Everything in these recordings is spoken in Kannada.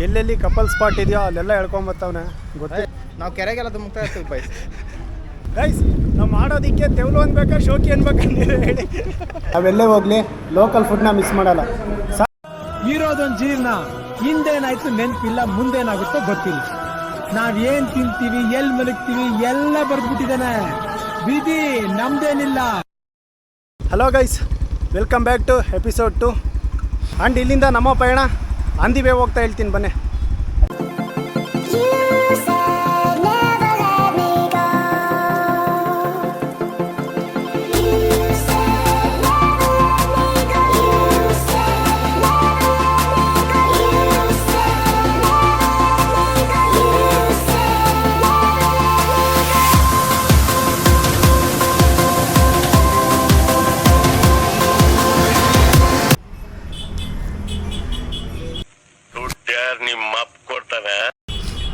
ಎಲ್ಲೆಲ್ಲಿ ಕಪಲ್ ಸ್ಪಾಟ್ ಇದೆಯೋ ಅಲ್ಲೆಲ್ಲ ಹೇಳ್ಕೊಂಬತ್ತವನೆ ಗೊತ್ತೇ. ನಾವು ಕೆರೆಗೆಲ್ಲ ಧುಮುಕ್ತಾ ಇರ್ತೀವಿ ಬೈಸ್. ಗೈಸ್ ನಾವು ಮಾಡೋದಕ್ಕೆ ತೆವಲು ಅನ್ಬೇಕಾ ಶೋಕಿ ಅನ್ಬೇಕಾ ನೀವೇ ಹೇಳಿ. ನಾವೆಲ್ಲೇ ಹೋಗ್ಲಿ ಲೋಕಲ್ ಫುಡ್ನ ಮಿಸ್ ಮಾಡಲ್ಲ. ಇರೋದೊಂದು ಜೀವನ, ಹಿಂದೇನಾಯ್ತು ನೆನಪಿಲ್ಲ, ಮುಂದೇನಾಗುತ್ತೋ ಗೊತ್ತಿಲ್ಲ. ನಾವೇನ್ ತಿಂತೀವಿ, ಎಲ್ಲಿ ಮಲಗ್ತೀವಿ ಎಲ್ಲ ಬರ್ದ್ಬಿಟ್ಟಿದ್ದಾನೆ. ವಿಧಿ ನಮ್ದೇನಿಲ್ಲ. Hello guys, welcome back to episode 2. And ಇಲ್ಲಿಂದ ನಮ್ಮ ಪಯಣ ಆನ್ ದಿ ವೇ ಹೋಗ್ತಾ ಹೇಳ್ತೀನಿ ಬನ್ನಿ.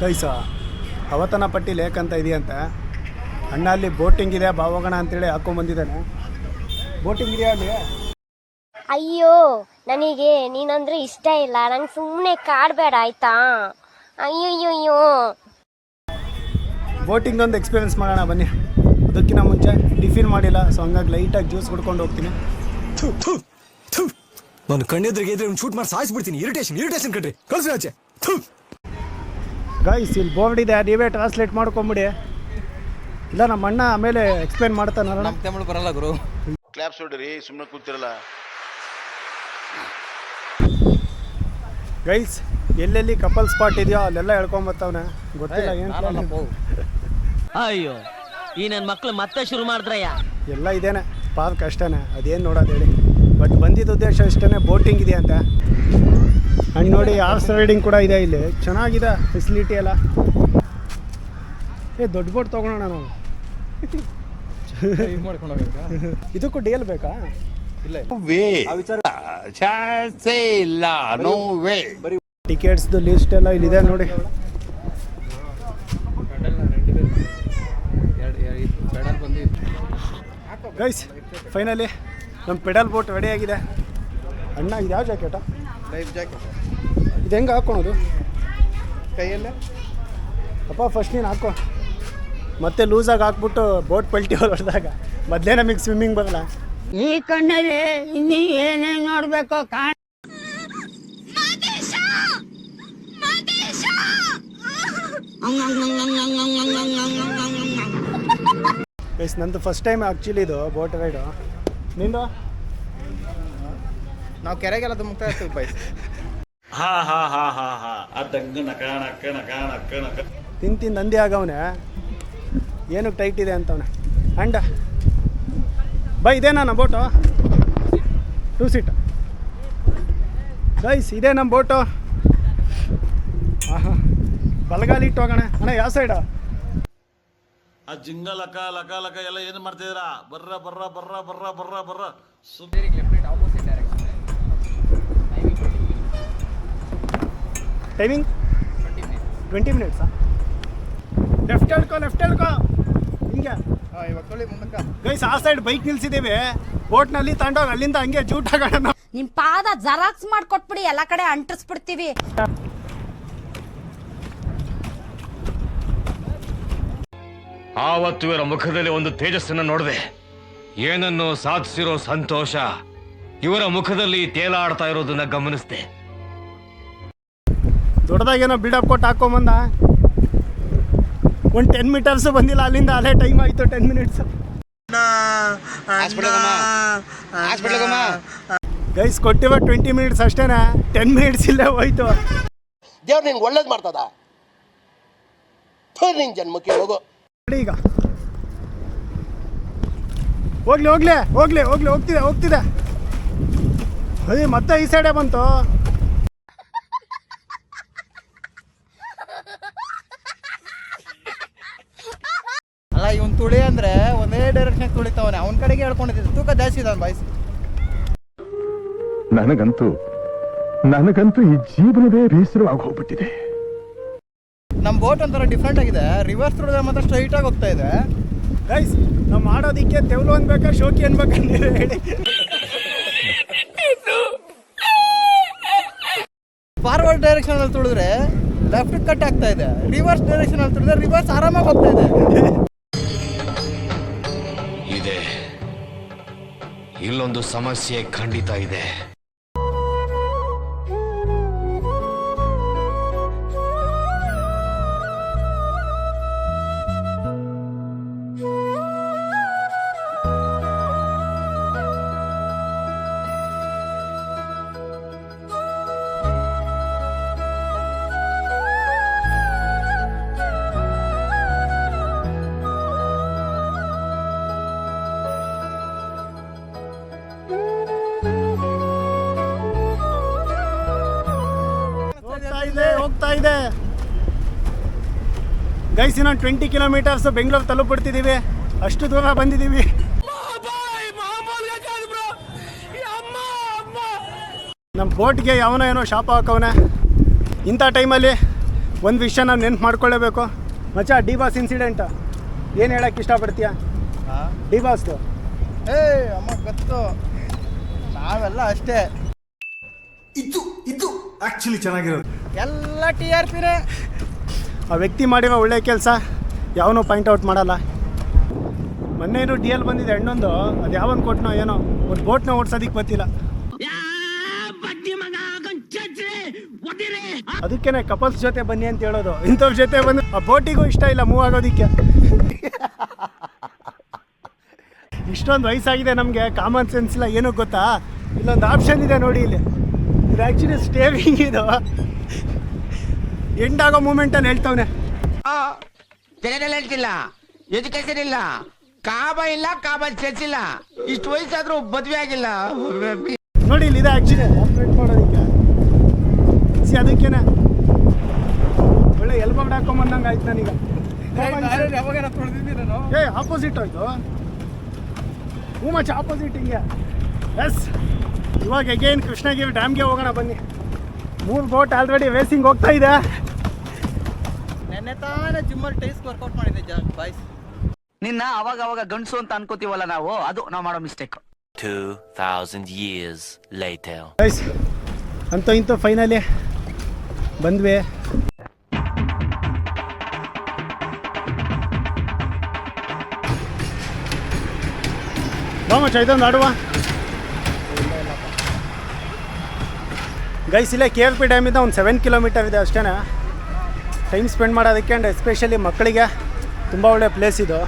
ಗೈಸ ಅವತನ ಪಟ್ಟಿ ಲೇಕ್ ಅಂತ ಇದೆಯಂತೆ. ಅಣ್ಣ ಅಲ್ಲಿ ಬೋಟಿಂಗ್ ಇದೆ, ಬಾವೋಗೋಣ ಅಂತೇಳಿ ಹಾಕೊಂಡ್ಬಂದಿದ್ದಾನೆ. ಬೋಟಿಂಗ್ ಇದೆಯಾ ಅಲ್ಲಿ? ಅಯ್ಯೋ ನನಗೆ ನೀನಂದ್ರೆ ಇಷ್ಟ ಇಲ್ಲ, ನಂಗೆ ಸುಮ್ಮನೆ ಕಾಡಬೇಡ ಆಯ್ತಾ. ಅಯ್ಯಯ್ಯೋ ಬೋಟಿಂಗ್ ಒಂದು ಎಕ್ಸ್ಪೀರಿಯನ್ಸ್ ಮಾಡೋಣ ಬನ್ನಿ. ಅದಕ್ಕಿಂತ ಮುಂಚೆ ಟಿಫಿನ್ ಮಾಡಿಲ್ಲ, ಸೊ ಹಂಗಾಗಿ ಲೈಟಾಗಿ ಜ್ಯೂಸ್ ಕುಡ್ಕೊಂಡು ಹೋಗ್ತೀನಿ. ನಾನು ಕಣ್ಣೆದ್ರಿಗೆ ಇದ್ರೆ ಶೂಟ್ ಮಾಡಿ ಸಾಯಿಸ್ಬಿಡ್ತೀನಿ. ಇರಿಟೇಷನ್ ಕಣ್ರಿ, ಕಳ್ಸಿ ಆಚೆ. ಗೈಸ್ ಇಲ್ಲಿ ಬೋರ್ಡ್ ಇದೆ, ನೀವೇ ಟ್ರಾನ್ಸ್ಲೇಟ್ ಮಾಡ್ಕೊಂಬಿಡಿ. ಇಲ್ಲ ನಮ್ಮ ಅಣ್ಣ ಆಮೇಲೆ ಎಕ್ಸ್ಪ್ಲೇನ್ ಮಾಡ್ತಾನಲ್ಲ. ನಮ್ಮ ತಮಿಳು ಬರಲ್ಲ ಗುರು. ಕ್ಲಾಪ್ಸ್ ಹೊಡ್ರಿ, ಸುಮ್ಮನೆ ಕೂತಿರಲ್ಲ. ಗೈಸ್ ಎಲ್ಲೆಲ್ಲಿ ಕಪಲ್ ಸ್ಪಾಟ್ ಇದೆಯೋ ಅಲ್ಲೆಲ್ಲ ಹೇಳ್ಕೊಂಬತ್ತವನೆ ಗೊತ್ತಿಲ್ಲ ಏನು. ಅಯ್ಯೋ ಈ ನನ್ನ ಮಕ್ಳು ಮತ್ತೆ ಶುರು ಮಾಡಿದ್ರಯ್ಯ. ಎಲ್ಲ ಇದೇನೆ ಪಾರ್ಕ್ ಅಷ್ಟೇ, ಅದೇನು ನೋಡೋದು ಹೇಳಿ. ಬಟ್ ಬಂದಿದ್ದ ಉದ್ದೇಶ ಇಷ್ಟೇ, ಬೋಟಿಂಗ್ ಇದೆ ಅಂತ. ಆ್ಯಂಡ್ ನೋಡಿ ಹಾರ್ಸ್ ರೈಡಿಂಗ್ ಕೂಡ ಇದೆ ಇಲ್ಲಿ, ಚೆನ್ನಾಗಿದೆ ಫೆಸಿಲಿಟಿ ಎಲ್ಲ. ದೊಡ್ಡ ಬೋಟ್ ತೊಗೊಳೋಣ ನಾವು. ಇದಕ್ಕೂ ಡಿ.ಎಲ್ ಬೇಕಾ? ಟಿಕೆಟ್ಸ್ದು ಲಿಸ್ಟ್ ಎಲ್ಲ ಇಲ್ಲಿದೆ ನೋಡಿ. ಗೈಸ್ ಫೈನಲಿ ನಮ್ಮ ಪೆಡಲ್ ಬೋಟ್ ರೆಡಿ ಆಗಿದೆ. ಅಣ್ಣ ಇದು ಯಾವ ಜಾಕೆಟಾ? Life jacket. ಇದು ಹೆಂಗೆ ಹಾಕ್ಕೊಳೋದು? ಕೈಯಲ್ಲೇ ಅಪ್ಪ ಫಸ್ಟ್ ನೀನು ಹಾಕೋ, ಮತ್ತೆ ಲೂಸಾಗಿ ಹಾಕ್ಬಿಟ್ಟು ಬೋಟ್ ಪಲ್ಟಿ ಹೊಡೆದಾಗ ಮೊದಲೇ ನಮಗೆ ಸ್ವಿಮ್ಮಿಂಗ್ ಬರಲ್ಲ. ಈ ಕಣ್ಣಲ್ಲಿ ಇನ್ನೀ ಏನೇನು ನೋಡಬೇಕು ಕಾಣ. ಗೈಸ್ ನಂದು ಫಸ್ಟ್ ಟೈಮ್ ಆ್ಯಕ್ಚುಲಿ ಇದು ಬೋಟ್ ರೈಡು. ನಿಂದು? ನಾವು ಕೆರೆಗೆಲ್ಲ ಧುಮುಕ್ತಾ ಇರ್ತೀವಿ ಬೈಸ್. ತಿಂದು ನಂದಿ ಆಗವನೆ, ಏನಕ್ಕೆ ಟೈಟ್ ಇದೆ ಅಂತವನೆ. ಆ್ಯಂಡ್ ಬೈ ಇದೇ ನಮ್ಮ ಬೋಟು, 2 ಸೀಟ್. ಗೈಸ್ ಇದೇ ನಮ್ಮ ಬೋಟು. ಹಾಂ ಬಲಗಾಲಿ ಇಟ್ಟು ಹೋಗೋಣ. ಅಣ್ಣ ಯಾವ ಸೈಡು? ಆ ಜಿಂಗ ಲಕ ಲಕ ಲಕ ಎಲ್ಲ ಏನು ಮಾಡ್ತಿದ್ದೀರಾ? ಬರ್ರ ಬರ್ರ ಬರ್ರ ಬರ್ರ ಬರ್ರ ಬರ್ರ. ಟೈಮಿಂಗ್ 20 ಮಿನಿಟ್ಸಾ? ಲೆಫ್ಟ್ ಹೇಳ್ಕೊ ಹಿಂಗೆ. ಇವಾಗ ತೊಳಿ ಮುಂದಕ್ಕೆ. ಗೈಸ್ ಆ ಸೈಡ್ ಬೈಕ್ ನಿಲ್ಸಿದ್ದೀವಿ, ಬೋಟ್ನಲ್ಲಿ ತಗೊಂಡೋಗಿ ಅಲ್ಲಿಂದ ಹಂಗೆ ಜೂಟ್ ಆಗೋಣ. ನಿಮ್ ಪಾದ ಜೆರಾಕ್ಸ್ ಮಾಡ್ಕೊಟ್ಬಿಡಿ, ಎಲ್ಲ ಕಡೆ ಅಂಟಿಸ್ಬಿಡ್ತೀವಿ. ಆವತ್ತು ಇವರ ಮುಖದಲ್ಲಿ ಒಂದು ತೇಜಸ್ಸನ್ನು ನೋಡಿದೆ. ಏನನ್ನು ಸಾಧಿಸಿರೋ ಸಂತೋಷ ಇವರ ಮುಖದಲ್ಲಿ ತೇಲಾಡ್ತಾ ಇರೋದನ್ನ ಗಮನಿಸಿದೆ. ದೊಡ್ಡದಾಗೇನೋ ಬಿಲ್ಡಪ್ ಕೊಟ್ಟು ಹಾಕೊಂಬಂದ. ಒಂದು 10 ಮೀಟರ್ಸು ಬಂದಿಲ್ಲ ಅಲ್ಲಿಂದ, ಅಲ್ಲೇ ಟೈಮ್ ಆಯಿತು 10 ಮಿನಿಟ್ಸು. ಗೈಸ್ ಕೊಟ್ಟಿವ 20 ಮಿನಿಟ್ಸ್ ಅಷ್ಟೇ, 10 ಮಿನಿಟ್ಸ್ ಇಲ್ಲೇ ಹೋಯ್ತು. ದೇವ್ರು ನಿನ್ಗೆ ಒಳ್ಳೇದು ಮಾಡ್ತದ, ನಿನ್ ಜನ್ಮಕ್ಕೆ ಹೋಗೋ. ಈಗ ಹೋಗ್ತಿದೆ. ಅಯ್ಯ ಮತ್ತೆ ಈ ಸೈಡೇ ಬಂತು. ಅಲ್ಲ ಇವನ್ ತುಳಿ ಅಂದ್ರೆ ಒಂದೇ ಡೈರೆಕ್ಷನ್ ತುಳಿತಾವನೆ, ಅವನ ಕಡೆಗೆ ಹೇಳ್ಕೊಂಡಿದ್ದೆ. ತೂಕ ಜಾಸ್ತಿ ಇದಾನ ಬಾಯ್ಸ್. ನನಗಂತೂ ಈ ಜೀವನವೇ ಬೇಸರವಾಗಿ ಹೋಗ್ಬಿಟ್ಟಿದೆ. ನಮ್ಮ ಬೋಟ್ ಒಂಥರ ಡಿಫ್ರೆಂಟ್ ಆಗಿದೆ, ರಿವರ್ಸ್ ತುಳಿದ್ರೆ ಮಾತ್ರ ಸ್ಟ್ರೈಟ್ ಆಗಿ ಹೋಗ್ತಾ ಇದೆ. ಗೈಸ್ ನಾವು ಮಾಡೋದಕ್ಕೆ ತೆವಲು ಅನ್ಬೇಕಾ ಶೋಕಿ ಅನ್ಬೇಕಾ ನೀವೇ ಹೇಳಿ. ಫಾರ್ವರ್ಡ್ ಡೈರೆಕ್ಷನಲ್ಲಿ ತುಳಿದ್ರೆ ಲೆಫ್ಟ್ ಕಟ್ ಆಗ್ತಾ ಇದೆ, ರಿವರ್ಸ್ ಡೈರೆಕ್ಷನಲ್ಲಿ ತುಳಿದ್ರೆ ರಿವರ್ಸ್ ಆರಾಮಾಗಿ ಹೋಗ್ತಾ ಇದೆ. ಇದೆ ಇಲ್ಲೊಂದು ಸಮಸ್ಯೆ ಖಂಡಿತ ಇದೆ. ಹೋಗ್ತಾ ಇದೆ ಗೈಸ್. ಇನ್ನೊಂದು 20 ಕಿಲೋಮೀಟರ್ಸ್ ಬೆಂಗಳೂರು ತಲುಪಿಡ್ತಿದ್ದೀವಿ. ಅಷ್ಟು ದೂರ ಬಂದಿದ್ದೀವಿ. ನಮ್ಮ ಬೋಟ್ಗೆ ಯಾವನೋ ಏನೋ ಶಾಪ ಹಾಕವನೆ. ಇಂಥ ಟೈಮಲ್ಲಿ ಒಂದು ವಿಷಯ ನಾವು ನೆನ್ಪು ಮಾಡ್ಕೊಳ್ಳೇಬೇಕು ಮಚ್ಚ. ಡಿ ಬಾಸ್ ಇನ್ಸಿಡೆಂಟ್ ಏನು ಹೇಳಕ್ಕೆ ಇಷ್ಟಪಡ್ತೀಯ? ಡಿ ಬಾಸ್ದು ಅಮ್ಮ ಗೊತ್ತು, ನಾವೆಲ್ಲ ಅಷ್ಟೇ. ಇದು ಆ್ಯಕ್ಚುಲಿ ಚೆನ್ನಾಗಿರೋದು. ಎಲ್ಲ TRPನೇ. ಆ ವ್ಯಕ್ತಿ ಮಾಡಿರೋ ಒಳ್ಳೆ ಕೆಲಸ ಯಾವನೂ ಪಾಯಿಂಟ್ ಔಟ್ ಮಾಡಲ್ಲ. ಮೊನ್ನೇನು DL ಬಂದಿದೆ ಹಣ್ಣೊಂದು, ಅದು ಯಾವನ್ ಕೊಟ್ಟನೋ ಏನೋ, ಒಂದು ಬೋಟ್ನ ಓಡಿಸೋದಕ್ಕೆ ಗೊತ್ತಿಲ್ಲ. ಅದಕ್ಕೇನೆ ಕಪಲ್ಸ್ ಜೊತೆ ಬನ್ನಿ ಅಂತ ಹೇಳೋದು. ಇಂಥವ್ರ ಜೊತೆ ಬಂದು ಆ ಬೋಟಿಗೂ ಇಷ್ಟ ಇಲ್ಲ ಮೂವ್ ಆಗೋದಕ್ಕೆ. ಇಷ್ಟೊಂದು ವಯಸ್ಸಾಗಿದೆ ನಮಗೆ, ಕಾಮನ್ ಸೆನ್ಸ್ ಇಲ್ಲ. ಏನೋ ಗೊತ್ತಾ, ಇಲ್ಲೊಂದು ಆಪ್ಷನ್ ಇದೆ ನೋಡಿ. ಇಲ್ಲಿ ಇದು ಆ್ಯಕ್ಚುಲಿ ಸ್ಟೇರಿಂಗ್. ಇದು ಎಂಡ್ ಆಗೋ ಮೂಮೆಂಟನ್ನು ಹೇಳ್ತವನೆ. ಹೇಳ್ತಿಲ್ಲ, ಎಜುಕೇಶನ್ ಇಲ್ಲ, ಕಾಬ ಇಲ್ಲ, ಕಾಬಲ್ ಸೆನ್ಸ್ ಇಲ್ಲ, ಇಷ್ಟು ವಯಸ್ಸಾದ್ರೂ ಮದುವೆ ಆಗಿಲ್ಲ ನೋಡಿ. ಇಲ್ಲಿ ಇದೆ ಆ್ಯಕ್ಚುಲಿ ಆಪ್ರೇಟ್ ಮಾಡೋದಕ್ಕೆ. ಅದಕ್ಕೇನೆ ಒಳ್ಳೆ ಎಲ್ಬರ್ಡ್ ಹಾಕೊಂಬಂದಂಗೆ ಆಯ್ತು ನನಗ. ಆಪೋಸಿಟ್ ಆಯ್ತು, ಹೂ ಮಚ್ ಆಪೋಸಿಟ್ ಹಿಂಗೆ. ಎಸ್, ಇವಾಗ ಅಗೇನ್ ಕೃಷ್ಣಗಿರಿ ಡ್ಯಾಮ್ಗೆ ಹೋಗೋಣ ಬನ್ನಿ. 3 ಬೋಟ್ ಆಲ್ರೆಡಿ ರೇಸಿಂಗ್ ಹೋಗ್ತಾ ಇದೆ. ನೆನ್ನೆ ತಾನೇ ಜಿಮ್ಮಲ್ಲಿ ಟೈಸ್ ವರ್ಕೌಟ್ ಮಾಡಿದ್ದೆ ಬಾಯ್ಸ್. ನಿನ್ನ ಅವಾಗ ಗಂಡಸು ಅಂತ ಅನ್ಕೋತೀವಲ್ಲ ನಾವು, ಅದು ನಾವು ಮಾಡೋ ಮಿಸ್ಟೇಕ್. 2000 years later. ಗೈಸ್, ಅಂತೂ ಇಂತೂ ಫೈನಲಿ ಬಂದ್ವಿ. ಬಾ ಮಚ್ಚ, ಇದೊಂದು ಆಡುವ. ಗೈಸ್, ಇಲ್ಲೇ KRP ಡ್ಯಾಮಿಂದ ಒಂದು 7 ಕಿಲೋಮೀಟರ್ ಇದೆ ಅಷ್ಟೇ. ಟೈಮ್ ಸ್ಪೆಂಡ್ ಮಾಡೋದಕ್ಕೆ ಆ್ಯಂಡ್ ಎಸ್ಪೆಷಲಿ ಮಕ್ಕಳಿಗೆ ತುಂಬ ಒಳ್ಳೆ ಪ್ಲೇಸ್ ಇದು.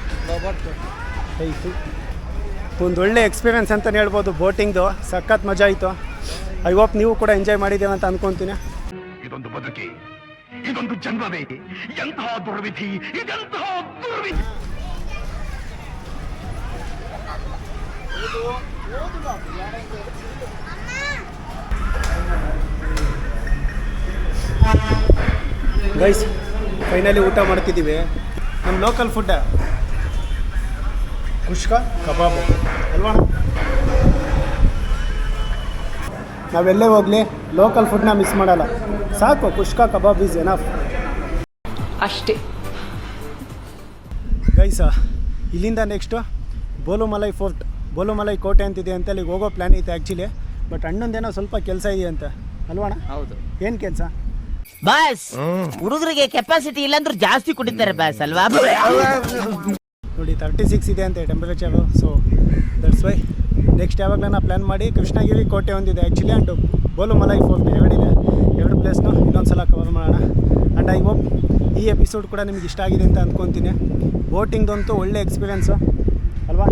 ಒಂದು ಒಳ್ಳೆ ಎಕ್ಸ್ಪೀರಿಯನ್ಸ್ ಅಂತಲೇ ಹೇಳ್ಬೋದು ಬೋಟಿಂಗ್ದು. ಸಖತ್ ಮಜಾ ಆಯಿತು. ಐ ಹೋಪ್ ನೀವು ಕೂಡ ಎಂಜಾಯ್ ಮಾಡಿದ್ದೀವಿ ಅಂತ ಅಂದ್ಕೊತೀನಿ. ಇದೊಂದು ಬದುಕಿ, ಇದೊಂದು ಜನ್ಮವೇ, ಎಂತಹ ದುರ್ವಿಧಿ, ಇದೆಂತಹ ದುರ್ವಿಧಿ. ಗೈಸ್, ಫೈನಲಿ ಊಟ ಮಾಡ್ತಿದ್ದೀವಿ. ನಮ್ಮ ಲೋಕಲ್ ಫುಡ್ ಕುಷ್ಕಾ ಕಬಾಬ್ ಅಲ್ವಾ? ನಾವೆಲ್ಲೇ ಹೋಗಲಿ ಲೋಕಲ್ ಫುಡ್ನ ಮಿಸ್ ಮಾಡಲ್ಲ. ಸಾಕು, ಕುಷ್ಕಾ ಕಬಾಬ್ ಈಸ್ ಎನಫ್ ಅಷ್ಟೇ. ಗೈಸ, ಇಲ್ಲಿಂದ ನೆಕ್ಸ್ಟು ಬೋಲುಮಲೈ ಫೋರ್ಟ್, ಬೋಲುಮಲೈ ಕೋಟೆ ಅಂತಿದೆ ಅಂತ ಅಲ್ಲಿಗೆ ಹೋಗೋ ಪ್ಲ್ಯಾನ್ ಐತೆ ಆ್ಯಕ್ಚುಲಿ. ಬಟ್ ಅಣ್ಣಂದೇನೋ ಸ್ವಲ್ಪ ಕೆಲಸ ಇದೆಯಂತೆ ಅಲ್ವಾಣ? ಹೌದು. ಏನು ಕೆಲಸ? ಬಾಸ್, ಹುಡುಗರಿಗೆ ಕೆಪಾಸಿಟಿ ಇಲ್ಲಾಂದ್ರೂ ಜಾಸ್ತಿ ಕುಡಿತಾರೆ ಬಾಸ್ ಅಲ್ವಾ? ನೋಡಿ 36 ಇದೆ ಅಂತೆ temperature. So that's why next ಯಾವಾಗಲೂ ಪ್ಲ್ಯಾನ್ ಮಾಡಿ ಕೃಷ್ಣಗಿರಿ ಕೋಟೆ ಒಂದಿದೆ ಆ್ಯಕ್ಚುಲಿ, ಆ್ಯಂಡ್ ಬೋಲುಮಲೈ ಫೋರ್ಟ್ ಎರಡಿದೆ. 2 ಪ್ಲೇಸ್ನು ಇನ್ನೊಂದು ಸಲ ಕವರ್ ಮಾಡೋಣ. ಆ್ಯಂಡ್ ಐ ಹೋಪ್ ಈ ಎಪಿಸೋಡ್ ಕೂಡ ನಿಮ್ಗೆ ಇಷ್ಟ ಆಗಿದೆ ಅಂತ ಅಂದ್ಕೊತೀನಿ. ಬೋಟಿಂಗ್ದಂತೂ ಒಳ್ಳೆ ಎಕ್ಸ್ಪೀರಿಯೆನ್ಸು ಅಲ್ವಾ?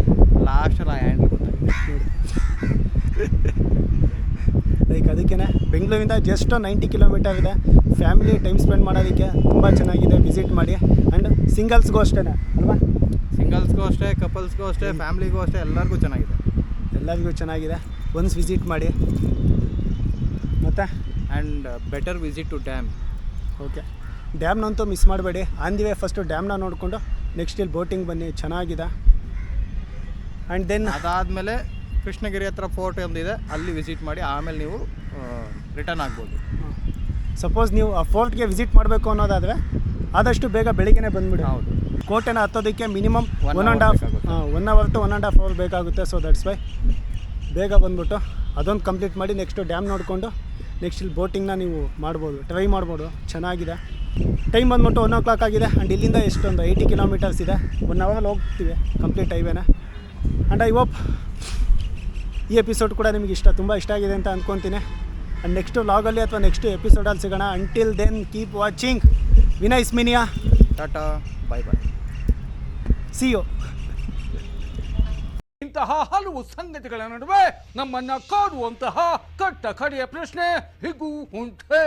ಲಾಸ್ಟಲ್ಲ ಹ್ಯಾಂಡ್ ಲೈಕ್ ಅದಕ್ಕೇ ಬೆಂಗಳೂರಿಂದ ಜಸ್ಟ್ 90 ಕಿಲೋಮೀಟರ್ ಇದೆ. ಫ್ಯಾಮಿಲಿ ಟೈಮ್ ಸ್ಪೆಂಡ್ ಮಾಡೋದಕ್ಕೆ ತುಂಬ ಚೆನ್ನಾಗಿದೆ. ವಿಸಿಟ್ ಮಾಡಿ. ಆ್ಯಂಡ್ ಸಿಂಗಲ್ಸ್ಗೂ ಅಷ್ಟೇ ಅಲ್ವಾ? ಸಿಂಗಲ್ಸ್ಗೂ ಅಷ್ಟೇ, ಕಪಲ್ಸ್ಗೂ ಅಷ್ಟೇ, ಫ್ಯಾಮಿಲಿಗೂ ಅಷ್ಟೇ, ಎಲ್ಲರಿಗೂ ಚೆನ್ನಾಗಿದೆ. ಎಲ್ಲರಿಗೂ ಚೆನ್ನಾಗಿದೆ. ಒನ್ಸ್ ವಿಸಿಟ್ ಮಾಡಿ. ಮತ್ತು and better visit to dam. Okay, ಡ್ಯಾಮ್ನಂತೂ ಮಿಸ್ ಮಾಡಬೇಡಿ. ಆನ್ ದಿ ವೇ ಫಸ್ಟು ಡ್ಯಾಮ್ನ ನೋಡಿಕೊಂಡು ನೆಕ್ಸ್ಟ್ ಇಲ್ಲಿ ಬೋಟಿಂಗ್ ಬನ್ನಿ, ಚೆನ್ನಾಗಿದೆ. ಆ್ಯಂಡ್ ದೆನ್ ಅದಾದಮೇಲೆ ಕೃಷ್ಣಗಿರಿ ಹತ್ರ ಫೋರ್ಟ್ ಒಂದಿದೆ, ಅಲ್ಲಿ ವಿಸಿಟ್ ಮಾಡಿ ಆಮೇಲೆ ನೀವು ರಿಟರ್ನ್ ಆಗ್ಬೋದು. ಸಪೋಸ್ ನೀವು ಆ ಫೋರ್ಟ್ಗೆ ವಿಸಿಟ್ ಮಾಡಬೇಕು ಅನ್ನೋದಾದರೆ ಆದಷ್ಟು ಬೇಗ ಬೆಳಿಗ್ಗೆನೇ ಬಂದುಬಿಡಿ. ಹೌದು. ಕೋಟೆನ ಹತ್ತೋದಕ್ಕೆ ಮಿನಿಮಮ್ 1.5 1 ಅವರ್ ಟು 1.5 ಅವರ್ ಬೇಕಾಗುತ್ತೆ. ಸೊ ದಟ್ಸ್ ವೈ ಬೇಗ ಬಂದ್ಬಿಟ್ಟು ಅದೊಂದು ಕಂಪ್ಲೀಟ್ ಮಾಡಿ ನೆಕ್ಸ್ಟು ಡ್ಯಾಮ್ ನೋಡಿಕೊಂಡು ನೆಕ್ಸ್ಟ್ ಇಲ್ಲಿ ಬೋಟಿಂಗ್ನ ನೀವು ಮಾಡ್ಬೋದು, ಟ್ರೈ ಮಾಡ್ಬೋದು, ಚೆನ್ನಾಗಿದೆ. ಟೈಮ್ ಬಂದ್ಬಿಟ್ಟು 1 o'clock ಆಗಿದೆ. ಆ್ಯಂಡ್ ಇಲ್ಲಿಂದ ಎಷ್ಟೊಂದು 80 kilometers ಇದೆ. 1 hour ಹೋಗ್ತೀವಿ ಕಂಪ್ಲೀಟ್ ಹೈವೇನ. ಆ್ಯಂಡ್ ಐ ಹೋಪ್ ಈ ಎಪಿಸೋಡ್ ಕೂಡ ನಿಮಗೆ ತುಂಬ ಇಷ್ಟ ಆಗಿದೆ ಅಂತ ಅಂದ್ಕೊತೀನಿ. ಆ್ಯಂಡ್ ನೆಕ್ಸ್ಟ್ ವ್ಲಾಗಲ್ಲಿ ಅಥವಾ ನೆಕ್ಸ್ಟ್ ಎಪಿಸೋಡಲ್ಲಿ ಸಿಗೋಣ. Until then keep watching Vinay ಸ್ಮಿನಿಯಾ. Tata, bye bye, see you. ಇಂತಹ ಹಲವು ಸಂಗತಿಗಳ ನಡುವೆ ನಮ್ಮನ್ನ ಕಾಡುವಂತಹ ಕಟ್ಟ ಕಡೆಯ ಪ್ರಶ್ನೆ ಹೀಗೂ ಉಂಟೆ.